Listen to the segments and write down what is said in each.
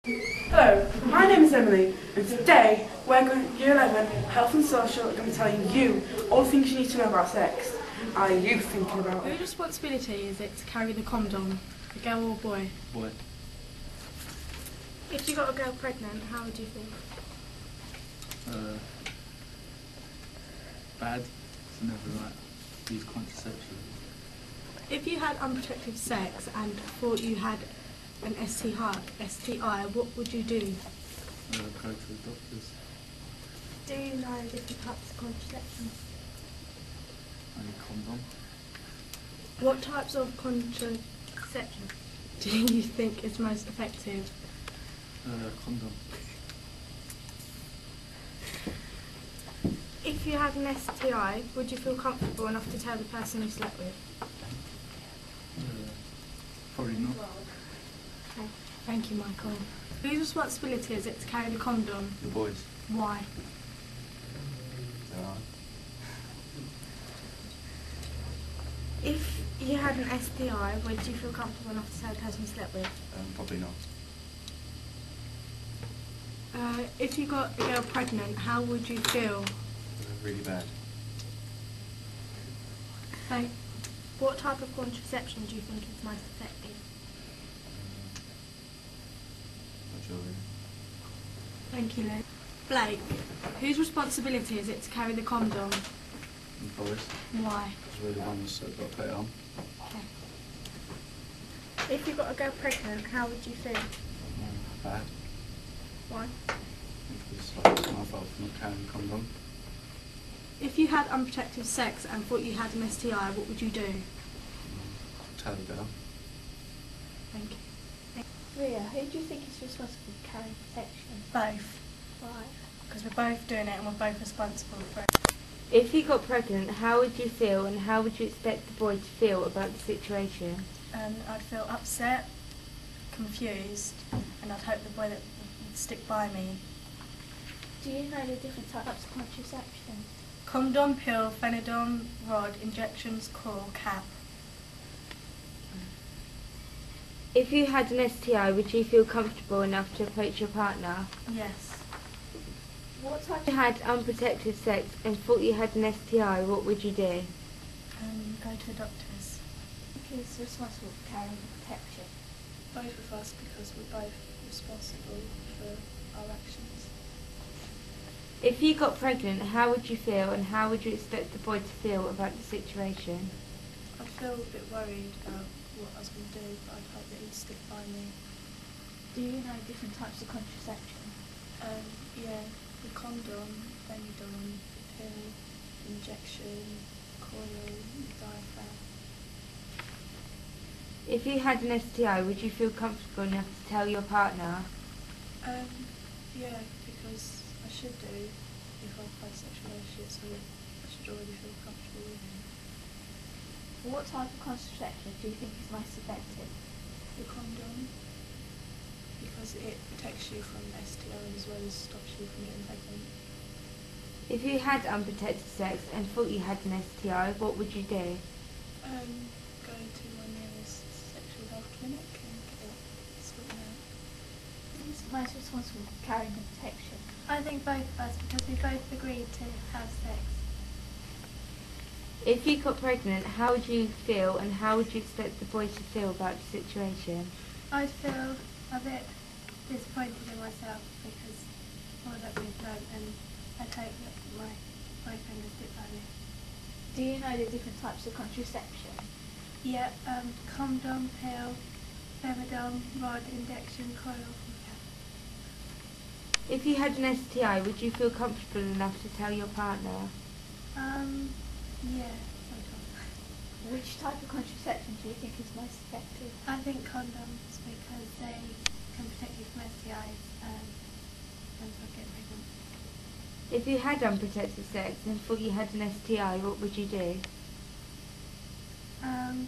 Hello, my name is Emily, and today we're going Year 11 Health and Social are going to be telling you all the things you need to know about sex. Are you thinking about it? Whose responsibility is it to carry the condom, a girl or boy? Boy. If you got a girl pregnant, how would you feel? Bad. It's never right. Use contraception. If you had unprotected sex and thought you had an STI, what would you do? Go to the doctors. Do you know different types of contraception? Only condom. What types of contraception do you think is most effective? Condom. If you had an STI, would you feel comfortable enough to tell the person you slept with? Probably not. Okay. Thank you, Michael. Whose responsibility is it to carry the condom? The boys. Why? If you had an STI, would you feel comfortable enough to tell the person you slept with? Probably not. If you got a girl pregnant, how would you feel? Really bad. So, what type of contraception do you think is most effective? Not sure really. Thank you, Luke. Blake, whose responsibility is it to carry the condom? The boys. Why? Because we're the ones that got to put it on. Okay. If you got a girl pregnant, how would you feel? Bad. Why? Because it's my fault for not carrying the condom. If you had unprotected sex and thought you had an STI, what would you do? Tell the girl. Thank you. Ria, who do you think is responsible for carrying protection? Both. Why? Because we're both doing it and we're both responsible for it. If you got pregnant, how would you feel and how would you expect the boy to feel about the situation? I'd feel upset, confused, and I'd hope the boy that would stick by me. Do you know the different types of contraception? Condom, pill, phenidone, rod, injections, coil, cap. If you had an STI, would you feel comfortable enough to approach your partner? Yes. What type If you had unprotected sex and thought you had an STI, what would you do? Go to the doctors. is responsible for carrying protection? Both of us, because we're both responsible for our actions. If you got pregnant, how would you feel and how would you expect the boy to feel about the situation? I'd feel a bit worried about what I was going to do, but I'd hope that he'd stick by me. Do you know different types of contraception? Yeah, the condom, phenidone, the pill, injection, coil, the diaphragm. If you had an STI, would you feel comfortable enough to tell your partner? Yeah, because I should do if I've had sexual relationships, so I should already feel comfortable with him. What type of contraception do you think is most effective? The condom, because it protects you from STI as well as stops you from getting pregnant. If you had unprotected sex and thought you had an STI, what would you do? Go to my nearest sexual health clinic and get it sorted out. Who's most responsible for carrying the protection? I think both of us, because we both agreed to have sex. If you got pregnant, how would you feel and how would you expect the boy to feel about the situation? I'd feel a bit disappointed in myself because all that we've done, and I'd hope that my boyfriend would stick by me. Do you know the different types of contraception? Yeah, condom, pill, phenidone, rod, injection, coil, and cap. If you had an STI, would you feel comfortable enough to tell your partner? Yeah, sometimes. Which type of contraception do you think is most effective? I think condoms, because they can protect you from STIs and not get pregnant. If you had unprotected sex and thought you had an STI, what would you do? Don't know.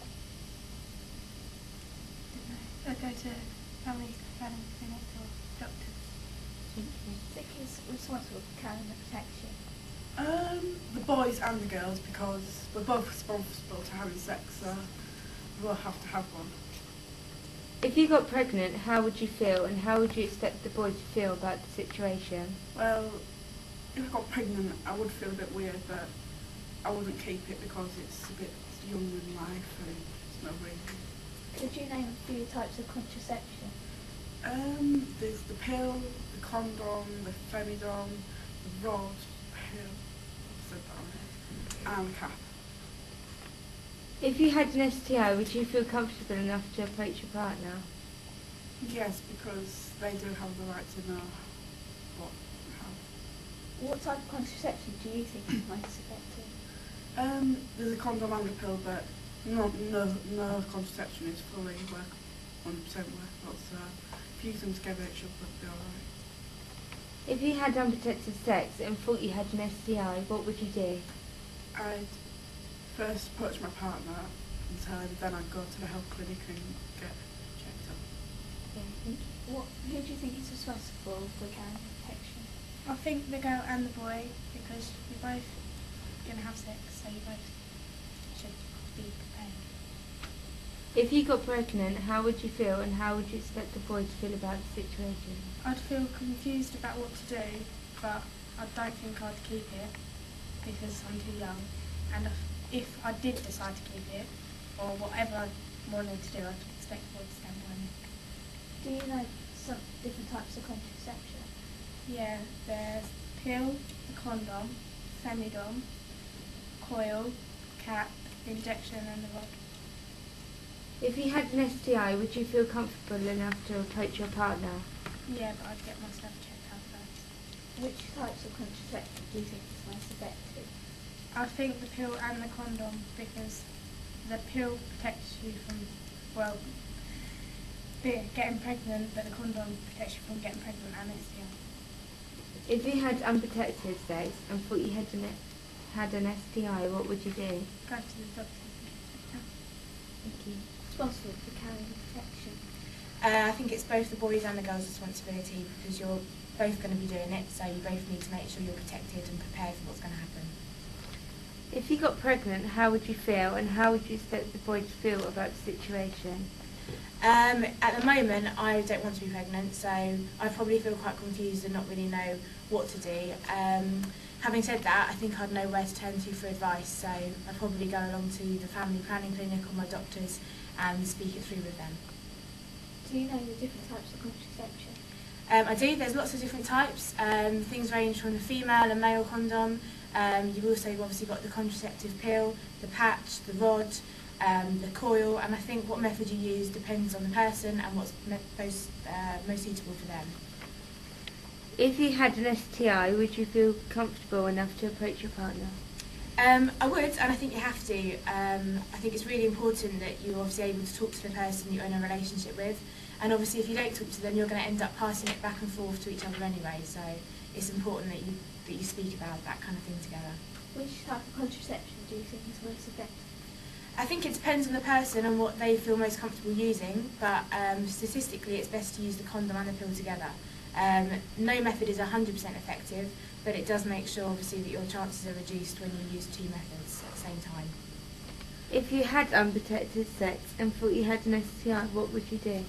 I'd go to family planning clinic or doctors. Do you think is responsible for carrying the protection? The boys and the girls, because we're both responsible to having sex, so we'll have to have one. If you got pregnant, how would you feel and how would you expect the boy to feel about the situation? Well, if I got pregnant, I would feel a bit weird, but I wouldn't keep it because it's a bit young in life and it's no reason. Could you name a few types of contraception? There's the pill, the condom, the femidom, the rod, pill, I've said that already, and cap. If you had an STI, would you feel comfortable enough to approach your partner? Yes, because they do have the right to know what you have. What type of contraception do you think is most effective? There's a condom and a pill, but no contraception is fully 100% workable, so if you use them together it should be alright. If you had unprotected sex and thought you had an STI, what would you do? I'd first approach my partner and tell him, then I'd go to the health clinic and get checked up. Who do you think is responsible for carrying protection? I think the girl and the boy, because you're both going to have sex, so you both should be prepared. If you got pregnant, how would you feel and how would you expect the boy to feel about the situation? I'd feel confused about what to do, but I don't think I'd keep it because I'm too young. And if I did decide to keep it, or whatever I wanted to do, I'd expect the boy to stand by me. Do you know some different types of contraception? Yeah, there's pill, the condom, femidom, coil, cap, injection and the rod. If you had an STI, would you feel comfortable enough to approach your partner? Yeah, but I'd get myself checked out first. Which types of contraception do you think is most effective? I think the pill and the condom, because the pill protects you from, well, getting pregnant, but the condom protects you from getting pregnant and STI. If you had unprotected sex and thought you had an STI, what would you do? Go to the doctor and get checked out. Thank you. Responsible for carrying protection? I think it's both the boys and the girls' responsibility because you're both going to be doing it, so you both need to make sure you're protected and prepared for what's going to happen. If you got pregnant, how would you feel and how would you expect the boy to feel about the situation? At the moment, I don't want to be pregnant, so I probably feel quite confused and not really know what to do. Having said that, I think I'd know where to turn to for advice, so I'd probably go along to the family planning clinic or my doctors and speak it through with them. Do you know the different types of contraception? I do. There's lots of different types. Things range from the female and male condom. You've also obviously got the contraceptive pill, the patch, the rod, the coil, and I think what method you use depends on the person and what's most suitable for them. If you had an STI, would you feel comfortable enough to approach your partner? I would, and I think you have to. I think it's really important that you're obviously able to talk to the person you're in a relationship with, and obviously if you don't talk to them, you're going to end up passing it back and forth to each other anyway, so it's important that you speak about that kind of thing together. Which type of contraception do you think is most effective? I think it depends on the person and what they feel most comfortable using, but statistically it's best to use the condom and the pill together. No method is 100% effective, but it does make sure obviously that your chances are reduced when you use two methods at the same time. If you had unprotected sex and thought you had an STI, what would you do?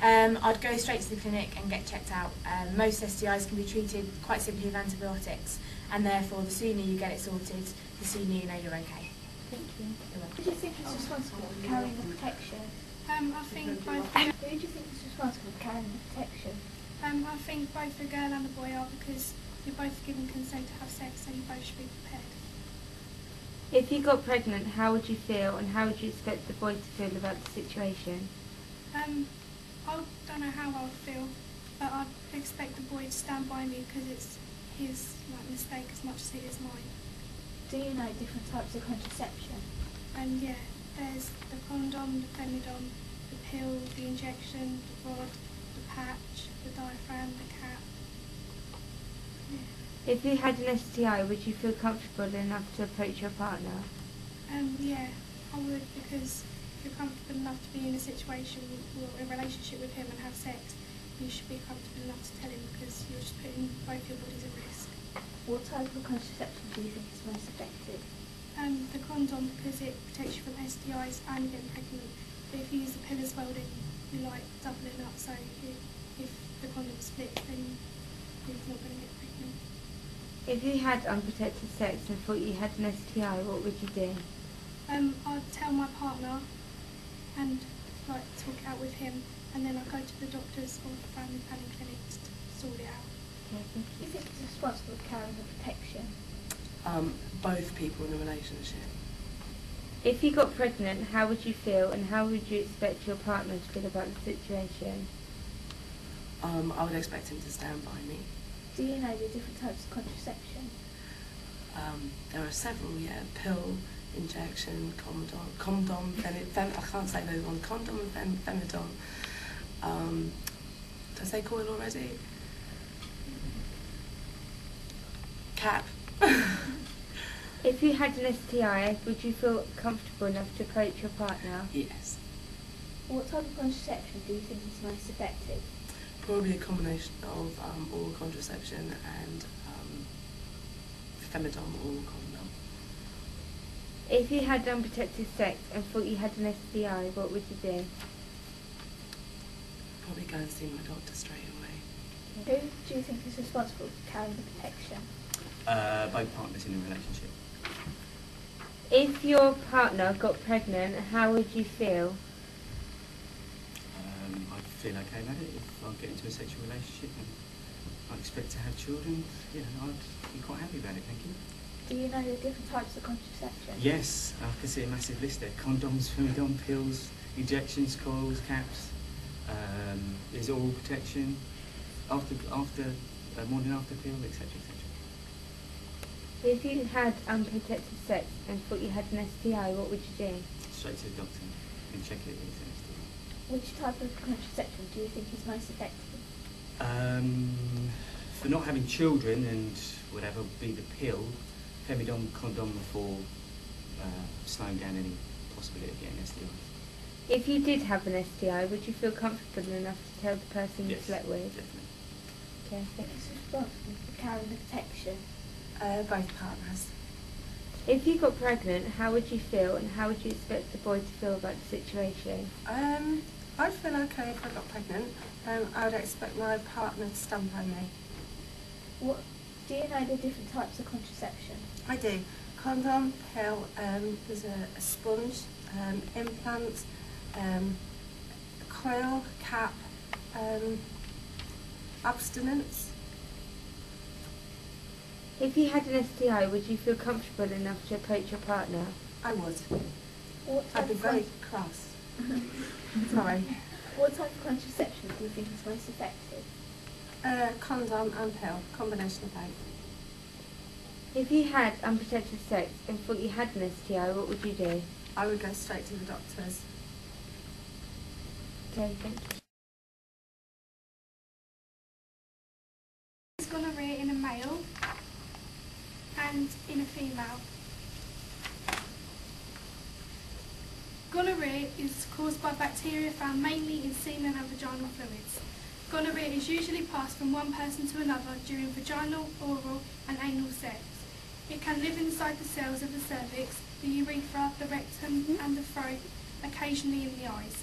I'd go straight to the clinic and get checked out. Most STIs can be treated quite simply with antibiotics, and therefore the sooner you get it sorted, the sooner you know you're okay. Thank you. Who do you think is responsible for carrying the protection? I think both. Who do you think is responsible for carrying the protection? I think both the girl and the boy are, because you're both given consent to have sex, so you both should be prepared. If you got pregnant, how would you feel and how would you expect the boy to feel about the situation? I don't know how I would feel, but I'd expect the boy to stand by me because it's his mistake as much as it is mine. Do you know different types of contraception? Yeah, there's the condom, the femidom, the pill, the injection, the rod, the patch, the diaphragm, the cap. Yeah. If you had an STI, would you feel comfortable enough to approach your partner? Yeah, I would, because if you're comfortable enough to be in a situation or a relationship with him and have sex, you should be comfortable enough to tell him, because you're just putting both your bodies at risk. What type of contraception do you think is most effective? The condom, because it protects you from STIs and getting pregnant. But if you use the pill as well, then like doubling up, so if the condom splits, then he's not going to get pregnant. If you had unprotected sex and thought you had an STI, what would you do? I'd tell my partner and like talk it out with him, and then I'd go to the doctors or the family planning clinics to sort it out. Okay, thank Do you you. think he's responsible for carrying the protection? Both people in a relationship. If you got pregnant, how would you feel and how would you expect your partner to feel about the situation? I would expect him to stand by me. Do you know the different types of contraception? There are several, yeah. Pill, injection, condom, I can't say those ones. Condom and femidom. Did I say coil already? Cap. If you had an STI, would you feel comfortable enough to approach your partner? Yes. What type of contraception do you think is most effective? Probably a combination of oral contraception and femidom oral condom. If you had unprotected sex and thought you had an STI, what would you do? Probably go and see my doctor straight away. Who do you think is responsible for carrying the protection? Both partners in a relationship. If your partner got pregnant, how would you feel? I'd feel okay about it if I get into a sexual relationship and I expect to have children. You know, I'd be quite happy about it, thank you. Do you know the different types of contraception? Yes, I can see a massive list there. Condoms, femidom, pills, injections, coils, caps. There's oral protection, morning after pill, etc., etc. If you had unprotected sex and thought you had an STI, what would you do? Straight to the doctor and check it. Which type of contraception do you think is most effective? For not having children and whatever, be the pill, femidom, condom for slowing down any possibility of getting STI. If you did have an STI, would you feel comfortable enough to tell the person you Yes, slept with? definitely. Okay, Who is responsible for carrying the protection? Both partners. If you got pregnant, how would you feel and how would you expect the boy to feel about the situation? I'd feel okay if I got pregnant. I would expect my partner to stand by me. What do you know the different types of contraception? I do. Condom, pill, there's a sponge, implant, coil, cap, abstinence. If you had an STI, would you feel comfortable enough to approach your partner? I would. What type I'd be of very cross. Sorry. What type of contraception do you think is most effective? Condom and pill, combination of both. If you had unprotected sex and thought you had an STI, what would you do? I would go straight to the doctors. Okay, thank you. Is gonorrhea in a male and in a female? Gonorrhea is caused by bacteria found mainly in semen and vaginal fluids. Gonorrhea is usually passed from one person to another during vaginal, oral and anal sex. It can live inside the cells of the cervix, the urethra, the rectum and the throat, occasionally in the eyes.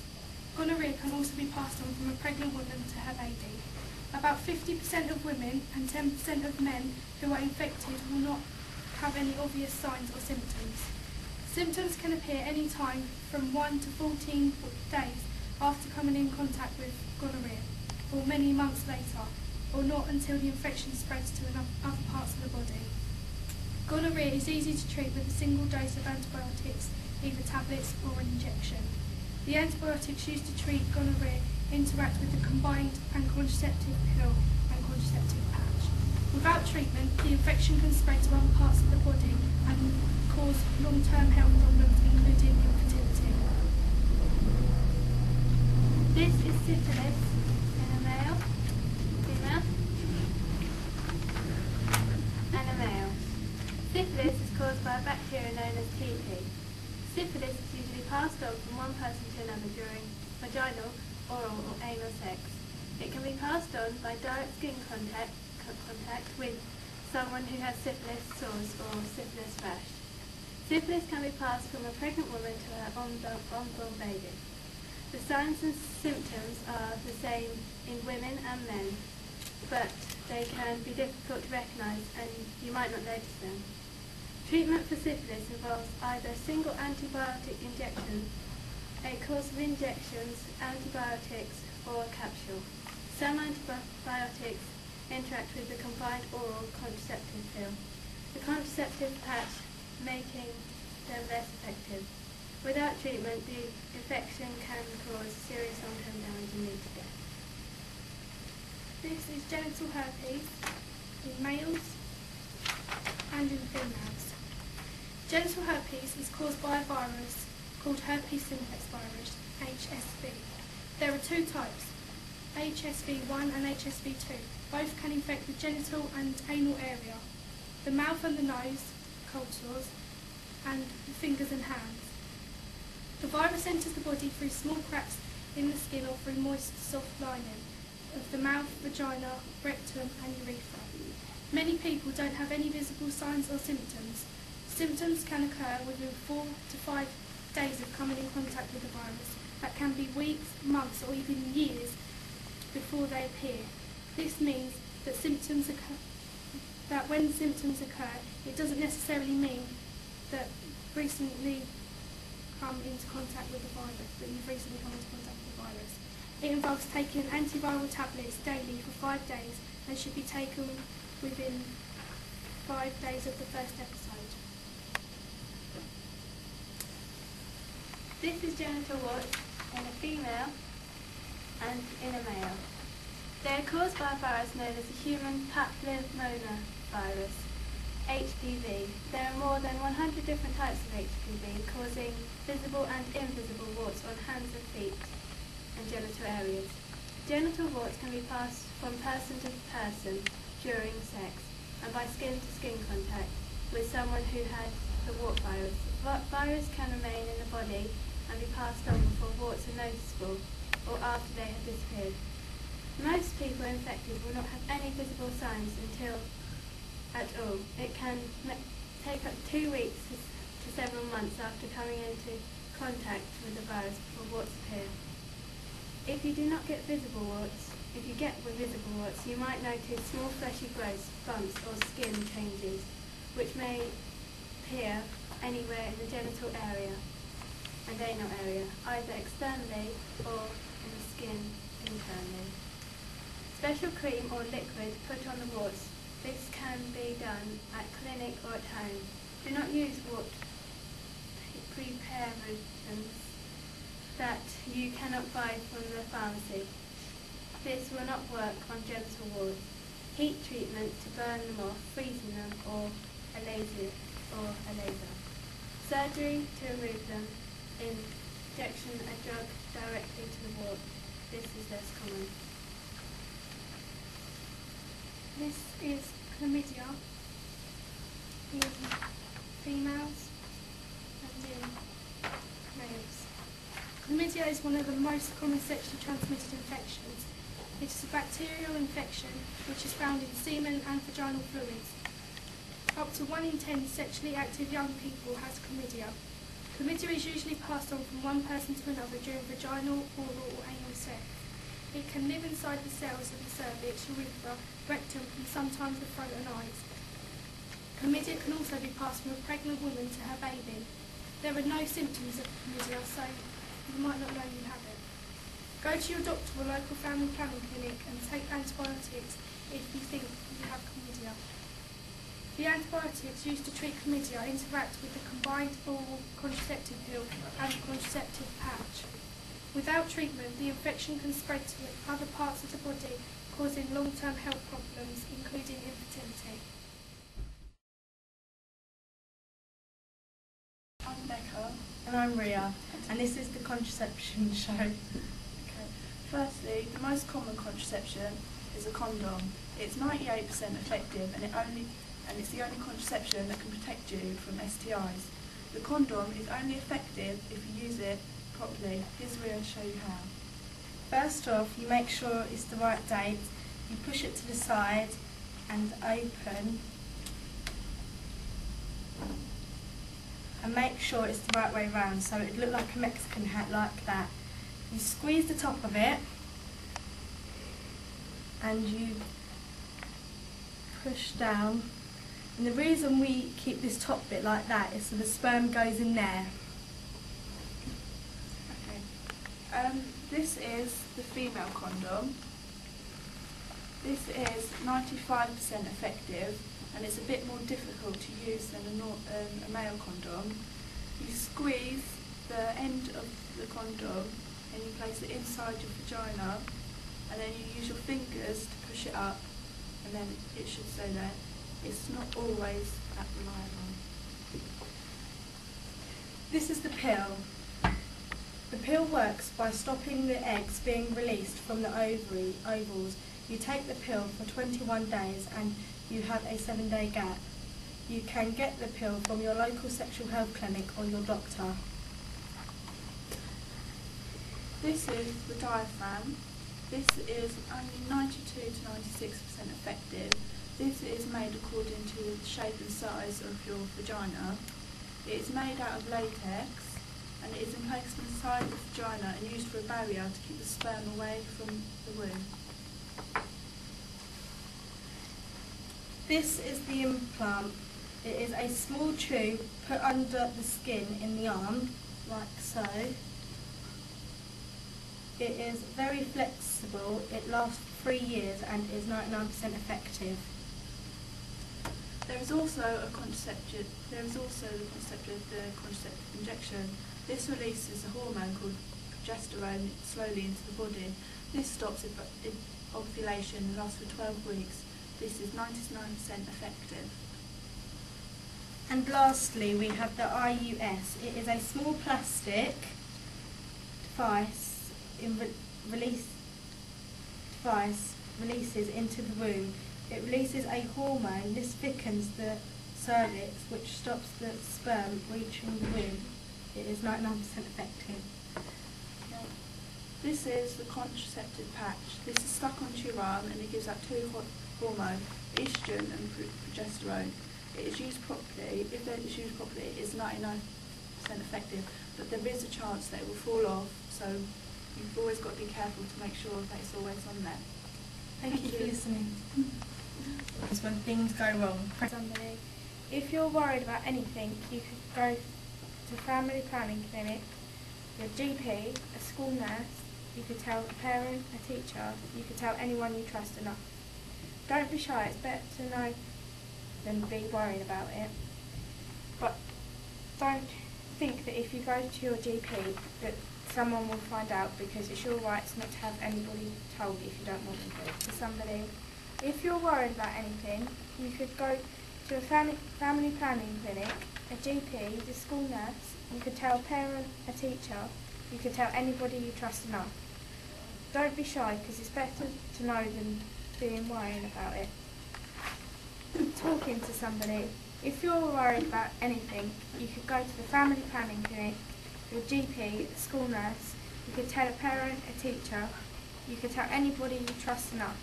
Gonorrhea can also be passed on from a pregnant woman to her baby. About 50% of women and 10% of men who are infected will not have any obvious signs or symptoms. Symptoms can appear any time from 1 to 14 days after coming in contact with gonorrhea, or many months later, or not until the infection spreads to other parts of the body. Gonorrhea is easy to treat with a single dose of antibiotics, either tablets or an injection. The antibiotics used to treat gonorrhea interact with the combined and contraceptive pill and contraceptive patch. Without treatment, the infection can spread to other parts of the body and cause long-term health problems, including infertility. This is syphilis in a male, female, and a male. Syphilis is caused by a bacteria known as TP. Syphilis is usually passed on from one person to another during vaginal, oral or anal sex. It can be passed on by direct skin contact with someone who has syphilis sores or syphilis rash. Syphilis can be passed from a pregnant woman to her unborn baby. The signs and symptoms are the same in women and men, but they can be difficult to recognise and you might not notice them. Treatment for syphilis involves either single antibiotic injection, a course of injections, antibiotics, or a capsule. Some antibiotics interact with the combined oral contraceptive pill, the contraceptive patch making them less effective. Without treatment, the infection can cause serious long-term damage and lead to death. This is genital herpes in males and in females. Genital herpes is caused by a virus called herpes simplex virus, HSV. There are two types, HSV1 and HSV2. Both can infect the genital and anal area, the mouth and the nose, cold sores, and the fingers and hands. The virus enters the body through small cracks in the skin or through moist, soft lining of the mouth, vagina, rectum and urethra. Many people don't have any visible signs or symptoms. Symptoms can occur within 4 to 5 days of coming in contact with the virus. That can be weeks, months or even years before they appear. This means that when symptoms occur, it doesn't necessarily mean that recently come into contact with the virus, that you've recently come into contact with the virus. It involves taking antiviral tablets daily for 5 days and should be taken within 5 days of the first episode. This is genital warts in a female and in a male. They are caused by a virus known as the human papillomavirus, HPV. There are more than 100 different types of HPV, causing visible and invisible warts on hands and feet and genital areas. Genital warts can be passed from person to person during sex and by skin-to-skin contact with someone who had the wart virus. Virus can remain in the body and be passed on before warts are noticeable or after they have disappeared. Most people infected will not have any visible signs until at all. It can take up 2 weeks to several months after coming into contact with the virus before warts appear. If you do not get visible warts, you might notice small fleshy growths, bumps or skin changes, which may appear anywhere in the genital area and anal area, either externally or in the skin internally. Special cream or liquid put on the warts. This can be done at clinic or at home. Do not use wart preparations that you cannot buy from the pharmacy. This will not work on genital warts. Heat treatment to burn them off, freezing them, or a laser. Surgery to remove them. Injection a drug directly to the wart. This is less common. This is chlamydia in females and in males. Chlamydia is one of the most common sexually transmitted infections. It is a bacterial infection which is found in semen and vaginal fluids. Up to 1 in 10 sexually active young people has chlamydia. Chlamydia is usually passed on from one person to another during vaginal, oral or anal sex. It can live inside the cells of the cervix, urethra, rectum and sometimes the throat and eyes. Chlamydia can also be passed from a pregnant woman to her baby. There are no symptoms of chlamydia, so you might not know you have it. Go to your doctor or local family planning clinic and take antibiotics if you think you have chlamydia. The antibiotics used to treat chlamydia interact with the combined oral contraceptive pill and the contraceptive patch. Without treatment, the infection can spread to other parts of the body, causing long-term health problems, including infertility. I'm Becca. And I'm Ria. And this is the contraception show. Okay. Firstly, the most common contraception is a condom. It's 98% effective and it's the only contraception that can protect you from STIs. The condom is only effective if you use it properly. Here's Ria to show you how. First off, you make sure it's the right date. You push it to the side and open. And make sure it's the right way round, so it would look like a Mexican hat like that. You squeeze the top of it and you push down. And the reason we keep this top bit like that is so the sperm goes in there. Okay. This is the female condom. This is 95% effective, and it's a bit more difficult to use than a male condom. You squeeze the end of the condom and you place it inside your vagina, and then you use your fingers to push it up, and then it should stay there. It's not always at the line. This is the pill. The pill works by stopping the eggs being released from the ovals. You take the pill for 21 days and you have a 7-day gap. You can get the pill from your local sexual health clinic or your doctor. This is the diaphragm. This is only 92 to 96% effective. This is made according to the shape and size of your vagina. It is made out of latex, and it is placed inside the vagina and used for a barrier to keep the sperm away from the womb. This is the implant. It is a small tube put under the skin in the arm, like so. It is very flexible. It lasts 3 years and is 99% effective. There is also the concept of the contraceptive injection. This releases a hormone called progesterone slowly into the body. This stops ovulation and lasts for 12 weeks. This is 99% effective. And lastly, we have the IUS. It is a small plastic device releases into the womb. It releases a hormone. This thickens the cervix, which stops the sperm reaching the womb. It is 99% effective. Okay. This is the contraceptive patch. This is stuck onto your arm and it gives out 2 hormones, estrogen and progesterone. It is used properly. If it is used properly, it is 99% effective, but there is a chance that it will fall off, so you've always got to be careful to make sure that it's always on there. Thank you for listening. It's when things go wrong. Somebody. If you're worried about anything, you could go to family planning clinic, your GP, a school nurse, you could tell a parent, a teacher, you could tell anyone you trust enough. Don't be shy, it's better to know than be worried about it. But don't think that if you go to your GP that someone will find out, because it's your rights not to have anybody told if you don't want them to somebody. If you're worried about anything, you could go to a family planning clinic, a GP, the school nurse, you could tell a parent, a teacher, you could tell anybody you trust enough. Don't be shy, because it's better to know than being worried about it. Talking to somebody. If you're worried about anything, you could go to the family planning clinic, your GP, a school nurse, you could tell a parent, a teacher, you could tell anybody you trust enough.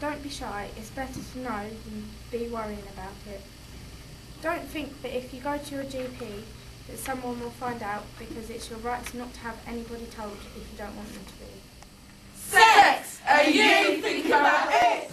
Don't be shy, it's better to know than be worrying about it. Don't think that if you go to your GP that someone will find out, because it's your rights not to have anybody told if you don't want them to be. Sex! Are you thinking about it?